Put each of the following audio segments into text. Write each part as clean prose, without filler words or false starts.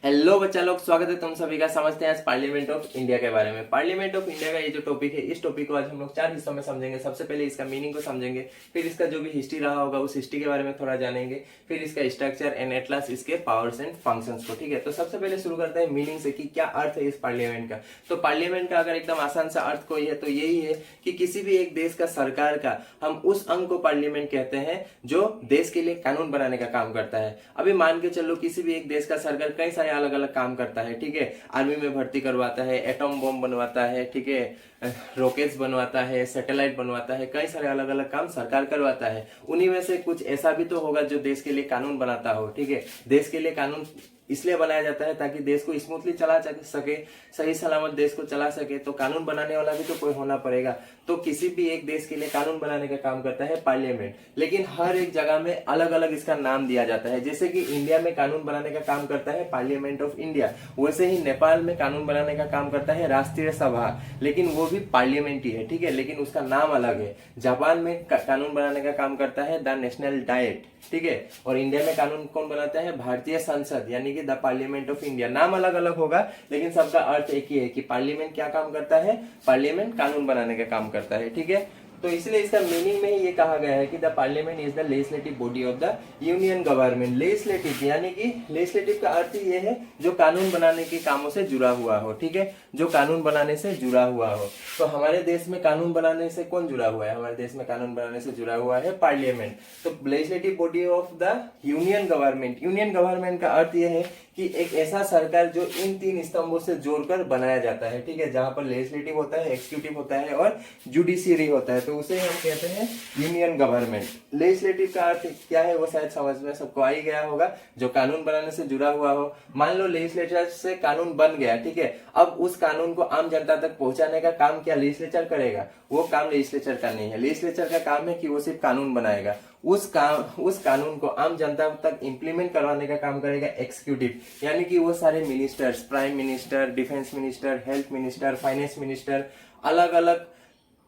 Hello बच्चा लोग, स्वागत है तुम सभी का। समझते हैं आज पार्लियामेंट ऑफ इंडिया के बारे में। पार्लियामेंट ऑफ इंडिया का ये जो टॉपिक है, इस टॉपिक को आज हम लोग 4 हिस्सों में समझेंगे। सबसे पहले इसका मीनिंग को समझेंगे, फिर इसका जो भी हिस्ट्री रहा होगा उस हिस्ट्री के बारे में थोड़ा जानेंगे, फिर इसका स्ट्रक्चर एंड एट लास्ट इसके पावर्स एंड फंक्शंस को। ठीक है, तो सबसे पहले शुरू करते हैं मीनिंग से कि क्या अर्थ है इस पार्लियामेंट का। तो पार्लियामेंट का अगर एकदम आसान सा अर्थ कोई है तो यही है कि किसी भी एक देश का सरकार का हम उस अंग को पार्लियामेंट कहते हैं जो देश के लिए कानून बनाने का काम करता है। अभी मान के चलो किसी भी एक देश का सरकार कई सारे अलग अलग काम करता है। ठीक है, आर्मी में भर्ती करवाता है, एटम बम बनवाता है, ठीक है, रॉकेट्स बनवाता है, सैटेलाइट बनवाता है, कई सारे अलग अलग काम सरकार करवाता है। उन्हीं में से कुछ ऐसा भी तो होगा जो देश के लिए कानून बनाता हो। ठीक है, देश के लिए कानून इसलिए बनाया जाता है ताकि देश को स्मूथली चला सके, सही सलामत देश को चला सके, तो कानून बनाने वाला भी तो कोई होना पड़ेगा। तो किसी भी एक देश के लिए कानून बनाने का काम करता है पार्लियामेंट। लेकिन हर एक जगह में अलग अलग इसका नाम दिया जाता है। जैसे कि इंडिया में कानून बनाने का काम करता है पार्लियामेंट ऑफ इंडिया, वैसे ही नेपाल में कानून बनाने का काम करता है राष्ट्रीय सभा, लेकिन वो भी पार्लियामेंट ही है। ठीक है, लेकिन उसका नाम अलग है। जापान में कानून बनाने का काम करता है द नेशनल डाइट। ठीक है, और इंडिया में कानून कौन बनाता है? भारतीय संसद, यानी कि द पार्लियामेंट ऑफ इंडिया। नाम अलग अलग होगा लेकिन सबका अर्थ एक ही है कि पार्लियामेंट क्या काम करता है? पार्लियामेंट कानून बनाने का काम करता है। ठीक है, तो इसलिए इसका मीनिंग में ही ये कहा गया है कि the parliament is the legislative body of the union government. Legislative यानी कि लेजिस्लेटिव का अर्थ ये है जो कानून बनाने के कामों से जुड़ा हुआ हो। ठीक है, जो कानून बनाने से जुड़ा हुआ हो। तो हमारे देश में कानून बनाने से कौन जुड़ा हुआ है? हमारे देश में कानून बनाने से जुड़ा हुआ है पार्लियामेंट। तो legislative body of the union government. Union government का अर्थ यह है कि एक ऐसा सरकार जो इन 3 स्तंभों से जोड़कर बनाया जाता है। ठीक है, जहां पर लेजिस्लेटिव होता है, एक्सिक्यूटिव होता है और जुडिशियरी होता है, तो उसे हम कहते हैं यूनियन गवर्नमेंट। लेजिस्लेटिव का अर्थ क्या है वो शायद समझ में सबको आ ही गया होगा, जो कानून बनाने से जुड़ा हुआ हो। मान लो लेजिस्लेचर से कानून बन गया, ठीक है, अब उस कानून को आम जनता तक पहुंचाने का काम क्या लेजिस्लेचर करेगा? वो काम लेजिस्लेचर का नहीं है। लेजिस्लेचर का काम है कि वो सिर्फ कानून बनाएगा। उस कानून को आम जनता तक इंप्लीमेंट करवाने का काम करेगा एक्सिक्यूटिव, यानी कि वो सारे ministers, prime minister, defence minister, health minister, finance minister, अलग अलग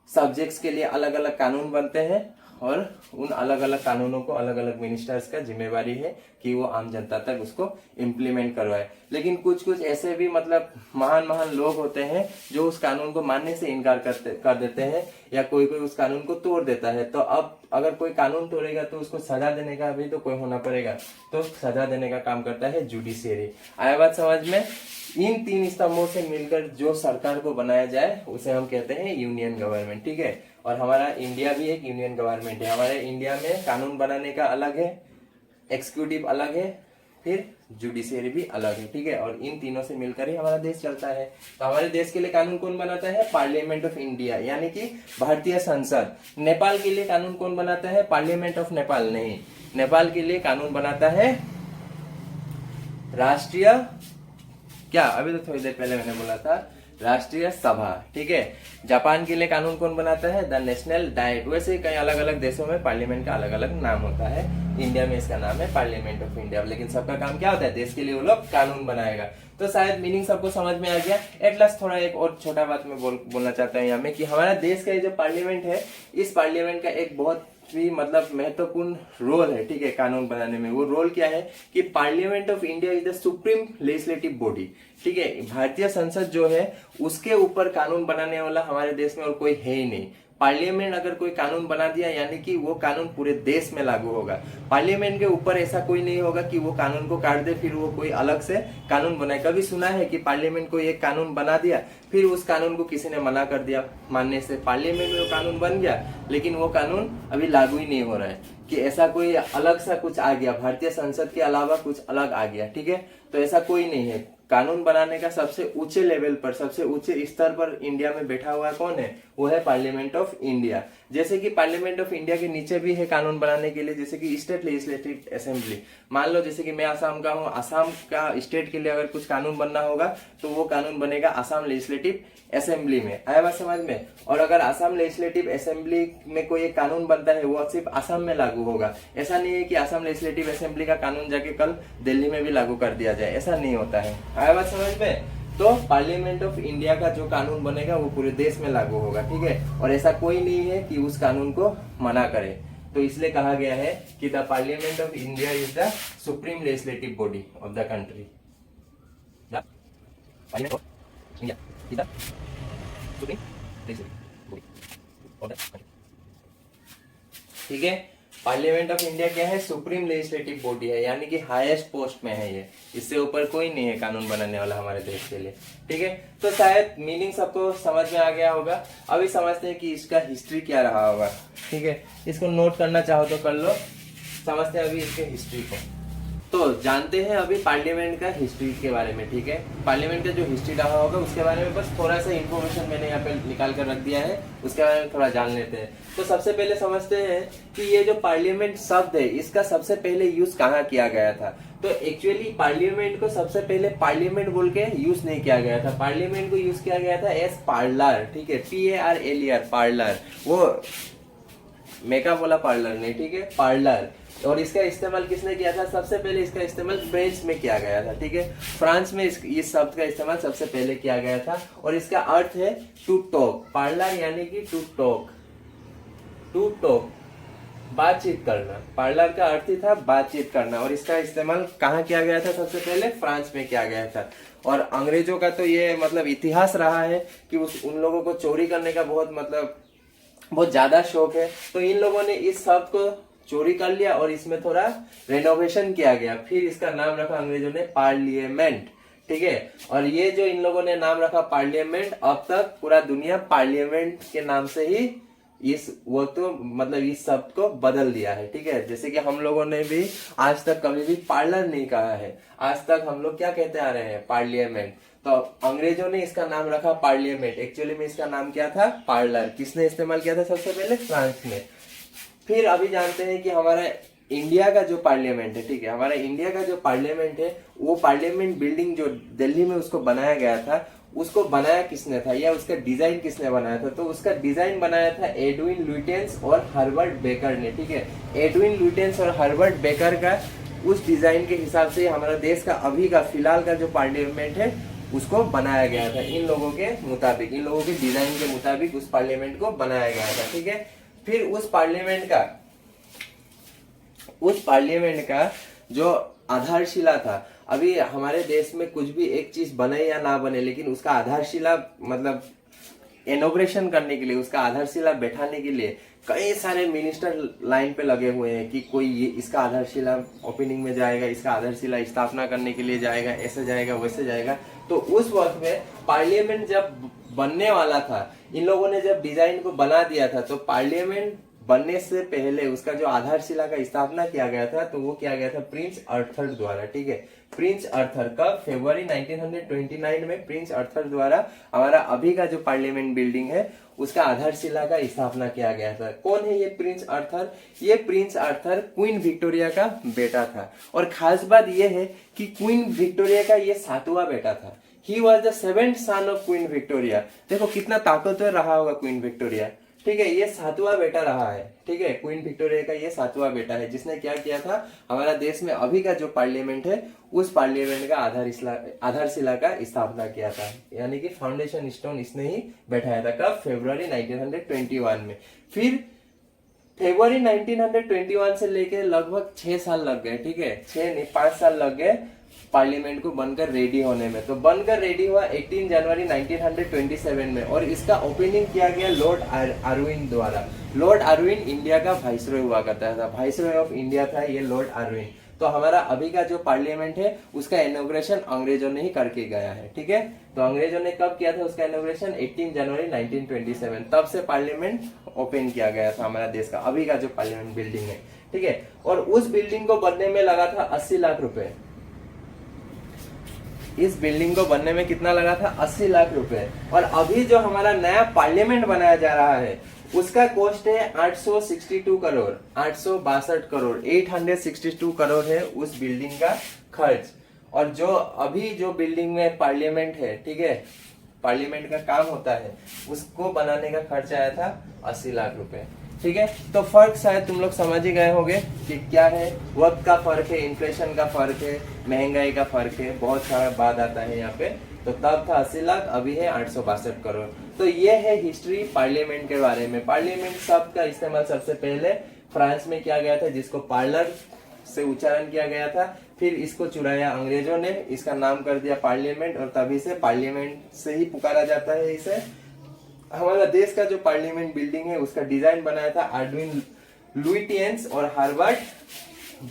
सब्जेक्ट्स के लिए अलग अलग कानून बनते हैं और उन अलग अलग कानूनों को अलग अलग मिनिस्टर्स का जिम्मेवारी है कि वो आम जनता तक उसको इम्प्लीमेंट करवाए। लेकिन कुछ कुछ ऐसे भी मतलब महान महान लोग होते हैं जो उस कानून को मानने से इनकार कर देते हैं, या कोई कोई उस कानून को तोड़ देता है। तो अब अगर कोई कानून तोड़ेगा तो उसको सजा देने का भी तो कोई होना पड़ेगा, तो सजा देने का काम करता है जुडिशियरी। आया बात समझ में? इन 3 स्तंभों से मिलकर जो सरकार को बनाया जाए उसे हम कहते हैं यूनियन गवर्नमेंट। ठीक है, और हमारा इंडिया भी एक यूनियन गवर्नमेंट है। हमारे इंडिया में कानून बनाने का अलग है, एक्सिक्यूटिव अलग है, फिर जुडिशियरी भी अलग है। ठीक है, और इन तीनों से मिलकर ही हमारा देश चलता है। तो हमारे देश के लिए कानून कौन बनाता है? पार्लियामेंट ऑफ इंडिया, यानी कि भारतीय संसद। नेपाल के लिए कानून कौन बनाता है? पार्लियामेंट ऑफ नेपाल नहीं, नेपाल के लिए कानून बनाता है राष्ट्रीय, क्या अभी तो थोड़ी देर पहले मैंने बोला था, राष्ट्रीय सभा। ठीक है, जापान के लिए कानून कौन बनाता है? The national diet. वैसे कई अलग अलग देशों में पार्लियामेंट का अलग अलग नाम होता है। इंडिया में इसका नाम है पार्लियामेंट ऑफ इंडिया, लेकिन सबका काम क्या होता है? देश के लिए वो लोग कानून बनाएगा। तो शायद मीनिंग सबको समझ में आ गया। एट लास्ट थोड़ा एक और छोटा बात मैं बोलना चाहता हूँ यहाँ में कि हमारा देश का ये जो पार्लियामेंट है, इस पार्लियामेंट का एक बहुत भी मतलब महत्वपूर्ण रोल है। ठीक है, कानून बनाने में। वो रोल क्या है कि parliament of India is the supreme legislative body. ठीक है, भारतीय संसद जो है उसके ऊपर कानून बनाने वाला हमारे देश में और कोई है ही नहीं। पार्लियामेंट अगर कोई कानून बना दिया यानी कि वो कानून पूरे देश में लागू होगा। पार्लियामेंट के ऊपर ऐसा कोई नहीं होगा कि वो कानून को काट दे फिर वो कोई अलग से कानून बनाए। कभी सुना है कि पार्लियामेंट को एक कानून बना दिया फिर उस कानून को किसी ने मना कर दिया मानने से? पार्लियामेंट में वो कानून बन गया लेकिन वो कानून अभी लागू ही नहीं हो रहा है, कि ऐसा कोई अलग सा कुछ आ गया, भारतीय संसद के अलावा कुछ अलग आ गया। ठीक है, तो ऐसा कोई नहीं है। कानून बनाने का सबसे ऊंचे लेवल पर, सबसे ऊंचे स्तर पर इंडिया में बैठा हुआ कौन है? वो है पार्लियामेंट ऑफ इंडिया। जैसे कि पार्लियामेंट ऑफ इंडिया के नीचे भी है कानून बनाने के लिए, जैसे कि स्टेट लेजिस्लेटिव असेंबली। मान लो जैसे कि मैं आसाम का हूँ, आसाम का स्टेट के लिए अगर कुछ कानून बनना होगा तो वो कानून बनेगा आसाम लेजिस्लेटिव असेंबली में। आया बात समझ में? और अगर आसाम लेजिस्लेटिव असेंबली में कोई एक कानून बनता है वो सिर्फ आसाम में लागू होगा। ऐसा नहीं है कि आसाम लेजिस्लेटिव असेंबली का कानून जाके कल दिल्ली में भी लागू कर दिया जाए, ऐसा नहीं होता है। आया बात समझ में? तो पार्लियामेंट ऑफ इंडिया का जो कानून बनेगा वो पूरे देश में लागू होगा। ठीक है, और ऐसा कोई नहीं है कि उस कानून को मना करे। तो इसलिए कहा गया है कि the parliament of India is the supreme legislative body of the country. The parliament of India is the supreme legislative body of the country. ठीक है, पार्लियामेंट ऑफ इंडिया क्या है? सुप्रीम लेजिस्लेटिव बॉडी है, यानी कि हाईएस्ट पोस्ट में है ये, इससे ऊपर कोई नहीं है कानून बनाने वाला हमारे देश के लिए। ठीक है, तो शायद मीनिंग सबको समझ में आ गया होगा। अभी समझते हैं कि इसका हिस्ट्री क्या रहा होगा। ठीक है, इसको नोट करना चाहो तो कर लो, समझते हैं अभी इसके हिस्ट्री को। तो जानते हैं अभी पार्लियामेंट का हिस्ट्री के बारे में। ठीक है, पार्लियामेंट का जो हिस्ट्री रहा होगा उसके बारे में बस थोड़ा सा इन्फॉर्मेशन मैंने यहाँ पे निकाल कर रख दिया है, उसके बारे में थोड़ा जान लेते हैं। तो सबसे पहले समझते हैं कि ये जो पार्लियामेंट शब्द है इसका सबसे पहले यूज कहाँ किया गया था। तो एक्चुअली पार्लियामेंट को सबसे पहले पार्लियामेंट बोल के यूज नहीं किया गया था, पार्लियामेंट को यूज किया गया था एज पार्लर। ठीक है, PARLER पार्लर, वो मेका बोला पार्लर नहीं, ठीक है, पार्लर। और इसका इस्तेमाल किसने किया था? सबसे पहले इसका इस्तेमाल फ्रेंच में किया गया था। ठीक है, फ्रांस में इस शब्द का इस्तेमाल सबसे पहले किया गया था और इसका अर्थ है टू टॉक। पार्लर यानी कि टू टॉक, टू टॉक बातचीत करना। पार्लर का अर्थ ही था बातचीत करना और इसका इस्तेमाल कहाँ किया गया था? सबसे पहले फ्रांस में किया गया था। और अंग्रेजों का तो ये मतलब इतिहास रहा है कि उन लोगों को चोरी करने का बहुत ज्यादा शौक है, तो इन लोगों ने इस शब्द को चोरी कर लिया और इसमें थोड़ा रेनोवेशन किया गया, फिर इसका नाम रखा अंग्रेजों ने पार्लियामेंट। ठीक है, और ये जो इन लोगों ने नाम रखा पार्लियामेंट, अब तक पूरा दुनिया पार्लियामेंट के नाम से ही इस शब्द को बदल दिया है। ठीक है, जैसे कि हम लोगों ने भी आज तक कभी भी पार्लर नहीं कहा है, आज तक हम लोग क्या कहते आ रहे हैं? पार्लियामेंट। तो अंग्रेजों ने इसका नाम रखा पार्लियामेंट, एक्चुअली में इसका नाम क्या था? पार्लर। किसने इस्तेमाल किया था सबसे पहले? फ्रांस में। फिर अभी जानते हैं कि हमारा इंडिया का जो पार्लियामेंट है, ठीक है, हमारा इंडिया का जो पार्लियामेंट है, वो पार्लियामेंट बिल्डिंग जो दिल्ली में उसको बनाया गया था, उसको बनाया किसने था या उसका डिजाइन किसने बनाया था? तो उसका डिजाइन बनाया था एडविन लुटियंस और हर्बर्ट बेकर ने। ठीक है, एडविन लुटियंस और हर्बर्ट बेकर का उस डिजाइन के हिसाब से हमारा देश का अभी का फिलहाल का जो पार्लियामेंट है उसको बनाया गया था। इन लोगों के मुताबिक, इन लोगों के डिजाइन के मुताबिक उस पार्लियामेंट को बनाया गया था। ठीक है, फिर उस पार्लियामेंट का जो आधारशिला था, अभी हमारे देश में कुछ भी एक चीज बने या ना बने, लेकिन उसका आधारशिला मतलब इनॉग्रेशन करने के लिए, उसका आधारशिला बैठाने के लिए कई सारे मिनिस्टर लाइन पे लगे हुए हैं कि कोई ये इसका आधारशिला ओपनिंग में जाएगा, इसका आधारशिला स्थापना करने के लिए जाएगा, ऐसे जाएगा वैसे जाएगा। तो उस वक्त में पार्लियामेंट जब बनने वाला था, इन लोगों ने जब डिजाइन को बना दिया था, तो पार्लियामेंट बनने से पहले उसका जो आधारशिला का स्थापना किया गया था, तो वो किया गया था प्रिंस आर्थर द्वारा। ठीक है, प्रिंस आर्थर का फरवरी 1929 में प्रिंस आर्थर द्वारा हमारा अभी का जो पार्लियामेंट बिल्डिंग है उसका आधारशिला का स्थापना किया गया था। कौन है ये प्रिंस आर्थर? ये प्रिंस आर्थर क्वीन विक्टोरिया का बेटा था और खास बात ये है कि क्वीन विक्टोरिया का ये 7वां बेटा था। He was the 7th son of queen Victoria. देखो कितना ताकतवर रहा होगा क्वीन विक्टोरिया। ठीक है, ये 7वां बेटा रहा है। ठीक है, क्वीन विक्टोरिया का ये 7वां बेटा है, जिसने क्या किया था, हमारा देश में अभी का जो पार्लियामेंट है उस पार्लियामेंट का आधारशिला का स्थापना किया था, यानी कि फाउंडेशन स्टोन इसने ही बैठाया था। कब? फरवरी 1921 में। फिर फरवरी 1921 से लेके लगभग 6 साल लग गए। ठीक है, 6 नहीं 5 साल लग गए पार्लियामेंट को बनकर रेडी होने में। तो बनकर रेडी हुआ 18 जनवरी 1927 में और इसका ओपनिंग किया गया लॉर्ड आर्विन द्वारा। लॉर्ड आर्विन इंडिया का वाइसरॉय हुआ करता था, वाइसरॉय ऑफ इंडिया था ये लॉर्ड आर्विन। तो हमारा अभी का जो पार्लियामेंट है उसका इनॉग्रेशन अंग्रेजों ने ही करके गया है। ठीक है, तो अंग्रेजों ने कब किया था उसका इनॉग्रेशन? 18 जनवरी 1927। तब से पार्लियामेंट ओपन किया गया था हमारा देश का अभी का जो पार्लियामेंट बिल्डिंग है। ठीक है, और उस बिल्डिंग को बनने में लगा था 80 लाख रुपए। इस बिल्डिंग को बनने में कितना लगा था? 80 लाख रुपए। और अभी जो हमारा नया पार्लियामेंट बनाया जा रहा है उसका कॉस्ट है 862 करोड़, 862 करोड़, 862 करोड़ है उस बिल्डिंग का खर्च। और जो अभी जो बिल्डिंग में पार्लियामेंट है, ठीक है, पार्लियामेंट का काम होता है, उसको बनाने का खर्च आया था 80 लाख रुपए। ठीक है, तो फर्क शायद तुम लोग समझ ही गए होंगे कि क्या है। वक्त का फर्क है, इन्फ्लेशन का फर्क है, महंगाई का फर्क है, बहुत सारा बात आता है यहाँ पे। तो तब था 80 लाख, अभी है 862 करोड़। तो ये है हिस्ट्री पार्लियामेंट के बारे में। पार्लियामेंट शब्द का इस्तेमाल सबसे पहले फ्रांस में किया गया था, जिसको पार्लर से उच्चारण किया गया था, फिर इसको चुराया अंग्रेजों ने, इसका नाम कर दिया पार्लियामेंट और तभी से पार्लियामेंट से ही पुकारा जाता है इसे। हमारा देश का जो पार्लियामेंट बिल्डिंग है उसका डिजाइन बनाया था एडविन लुटियंस और Harvard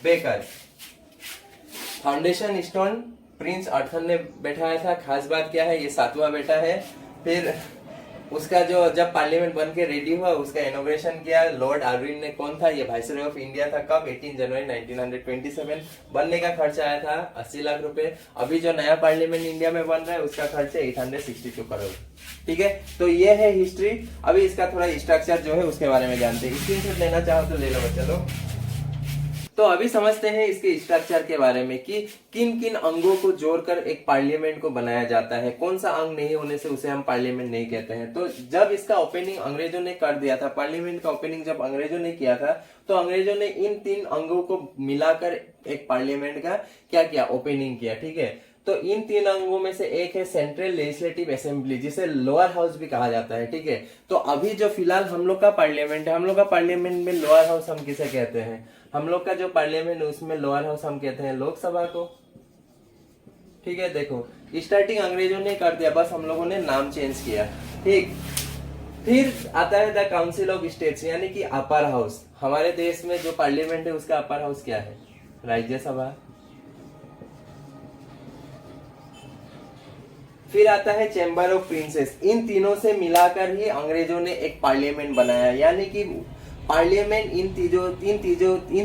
baker. Foundation stone Prince Arthur ने बैठाया था। खास बात क्या है, ये 7वां बेटा है। फिर उसका जो जब पार्लियामेंट बन के रेडी हुआ उसका इनॉग्रेशन किया लॉर्ड आर्विन ने। कौन था ये? वाइसरॉय ऑफ इंडिया था। कब? 18 जनवरी 1927। बनने का खर्च आया था 80 लाख रुपए। अभी जो नया पार्लियामेंट इंडिया में बन रहा है उसका खर्च है 862 करोड़। ठीक है, तो ये है हिस्ट्री। अभी इसका थोड़ा स्ट्रक्चर जो है उसके बारे में जानते हैं। स्क्रीनशॉट लेना चाहो तो ले लो चलो। तो अभी समझते हैं इसके स्ट्रक्चर के बारे में कि किन किन अंगों को जोड़कर एक पार्लियामेंट को बनाया जाता है। कौन सा अंग नहीं होने से उसे हम पार्लियामेंट नहीं कहते हैं। तो जब इसका ओपनिंग अंग्रेजों ने कर दिया था, पार्लियामेंट का ओपनिंग जब अंग्रेजों ने किया था, तो अंग्रेजों ने इन 3 अंगों को मिलाकर एक पार्लियामेंट का क्या किया? ओपनिंग किया। ठीक है, तो इन 3 अंगों में से एक है सेंट्रल लेजिस्लेटिव असेंबली, जिसे लोअर हाउस भी कहा जाता है। ठीक है, तो अभी जो फिलहाल हम लोग का पार्लियामेंट है, हम लोग का पार्लियामेंट में लोअर हाउस हम किसे कहते हैं? हम लोग का जो पार्लियामेंट है उसमें लोअर हाउस हम कहते हैं लोकसभा को। ठीक है, देखो स्टार्टिंग अंग्रेजों ने कर दिया, बस हम लोगों ने नाम चेंज किया। ठीक, फिर आता है द काउंसिल ऑफ स्टेट्स, यानी कि अपर हाउस। हमारे देश में जो पार्लियामेंट है उसका अपर हाउस क्या है? राज्यसभा। फिर आता है चैम्बर ऑफ प्रिंसेस। इन तीनों से मिलाकर ही अंग्रेजों ने एक पार्लियामेंट बनाया, यानी कि पार्लियामेंट इन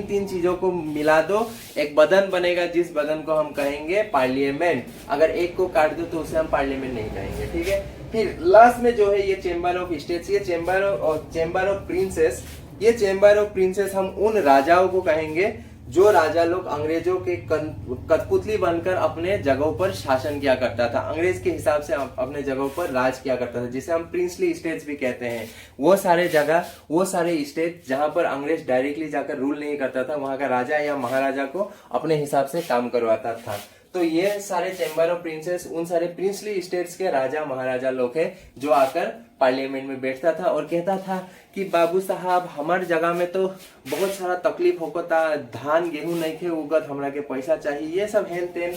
तीन चीजों को मिला दो, एक बदन बनेगा, जिस बदन को हम कहेंगे पार्लियामेंट। अगर एक को काट दो तो उसे हम पार्लियामेंट नहीं कहेंगे। ठीक है, फिर लास्ट में जो है ये चैम्बर ऑफ स्टेट्स, ये चैम्बर ऑफ प्रिंसेस, ये चैम्बर ऑफ प्रिंसेस हम उन राजाओं को कहेंगे जो राजा लोग अंग्रेजों के कठपुतली बनकर अपने जगहों पर शासन किया करता था, अंग्रेज के हिसाब से अपने जगहों पर राज किया करता था, जिसे हम प्रिंसली स्टेट्स भी कहते हैं। वो सारे जगह, वो सारे स्टेट जहां पर अंग्रेज डायरेक्टली जाकर रूल नहीं करता था, वहां का राजा या महाराजा को अपने हिसाब से काम करवाता था। तो ये सारे चैम्बर ऑफ प्रिंसेस उन सारे प्रिंसली स्टेट्स के राजा महाराजा लोग हैं जो आकर पार्लियामेंट में बैठता था और कहता था कि बाबू साहब हमारे जगह में तो बहुत सारा तकलीफ होता, धान गेहूं नहीं खे उगत, हमरा के पैसा चाहिए, ये सब हेन तेन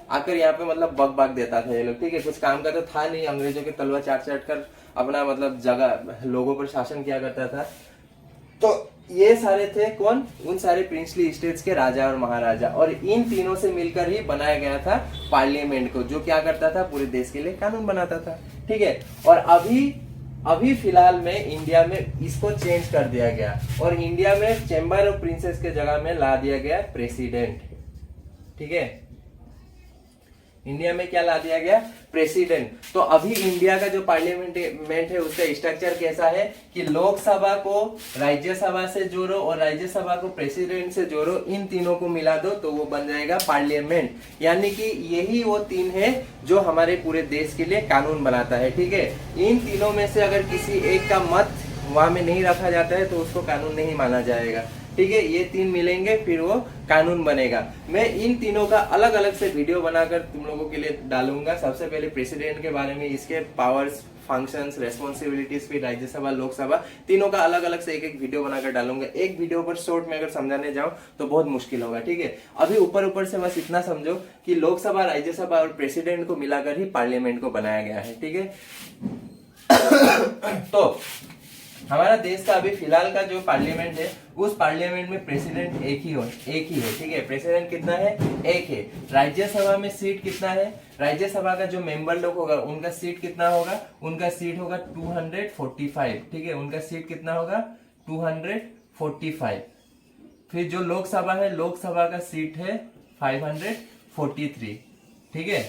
आकर यहाँ पे मतलब बक देता था ये लोग। ठीक है, कुछ काम का तो था नहीं, अंग्रेजों के तलवार चाट कर अपना मतलब जगह लोगों पर शासन किया करता था। तो ये सारे थे कौन? उन सारे प्रिंसली स्टेट्स के राजा और महाराजा, और इन तीनों से मिलकर ही बनाया गया था पार्लियामेंट को, जो क्या करता था? पूरे देश के लिए कानून बनाता था। ठीक है, और अभी फिलहाल में इंडिया में इसको चेंज कर दिया गया और इंडिया में चैम्बर ऑफ प्रिंसेस के जगह में ला दिया गया प्रेसिडेंट। ठीक है, इंडिया में क्या ला दिया गया? प्रेसिडेंट। तो अभी इंडिया का जो पार्लियामेंट है उसका स्ट्रक्चर कैसा है कि लोकसभा को राज्यसभा से जोड़ो और राज्यसभा को प्रेसिडेंट से जोड़ो, इन तीनों को मिला दो तो वो बन जाएगा पार्लियामेंट। यानी कि यही वो 3 है जो हमारे पूरे देश के लिए कानून बनाता है। ठीक है, इन तीनों में से अगर किसी एक का मत वहां में नहीं रखा जाता है तो उसको कानून नहीं माना जाएगा। ठीक है, ये 3 मिलेंगे फिर वो कानून बनेगा। मैं इन तीनों का अलग अलग से वीडियो बनाकर तुम लोगों के लिए डालूंगा। सबसे पहले प्रेसिडेंट के बारे में, इसके पावर्स, फंक्शंस, रेस्पॉन्सिबिलिटीज, फिर राज्यसभा, लोकसभा, तीनों का अलग अलग से एक वीडियो बनाकर डालूंगा। एक वीडियो पर शॉर्ट में अगर समझाने जाओ तो बहुत मुश्किल होगा। ठीक है, अभी ऊपर से बस इतना समझो कि लोकसभा, राज्यसभा और प्रेसिडेंट को मिलाकर ही पार्लियामेंट को बनाया गया है। ठीक है, तो हमारा देश का अभी फिलहाल का जो पार्लियामेंट है उस पार्लियामेंट में प्रेसिडेंट एक ही है। ठीक है, प्रेसिडेंट कितना है? एक है। राज्यसभा में सीट कितना है? राज्यसभा का जो मेंबर लोग होगा उनका सीट कितना होगा? उनका सीट होगा 245। ठीक है, उनका सीट कितना होगा? 245। फिर जो लोकसभा है, लोकसभा का सीट है 543। ठीक है,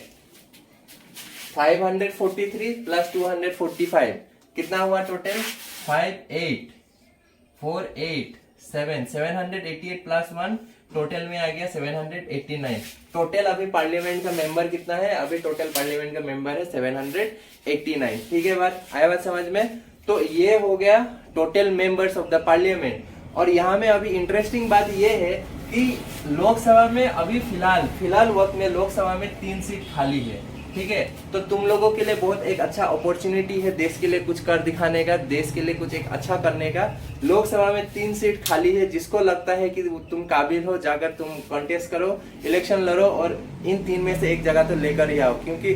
543 प्लस 245 कितना हुआ टोटल? 788 प्लस 1 टोटल में आ गया 789। टोटल अभी पार्लियामेंट का मेंबर कितना है? अभी टोटल पार्लियामेंट का मेंबर है 789। ठीक है, आया बात समझ में? तो ये हो गया total members of the parliament. और यहाँ में अभी इंटरेस्टिंग बात ये है कि लोकसभा में अभी फिलहाल वक्त में लोकसभा में 3 सीट खाली है। ठीक है। तो तुम लोगों के लिए बहुत एक अच्छा अपॉर्चुनिटी है देश के लिए कुछ कर दिखाने का, देश के लिए कुछ एक अच्छा करने का। लोकसभा में 3 सीट खाली है, जिसको लगता है कि तुम काबिल हो, जाकर तुम कॉन्टेस्ट करो, इलेक्शन लड़ो और इन 3 में से एक जगह तो लेकर ही आओ, क्योंकि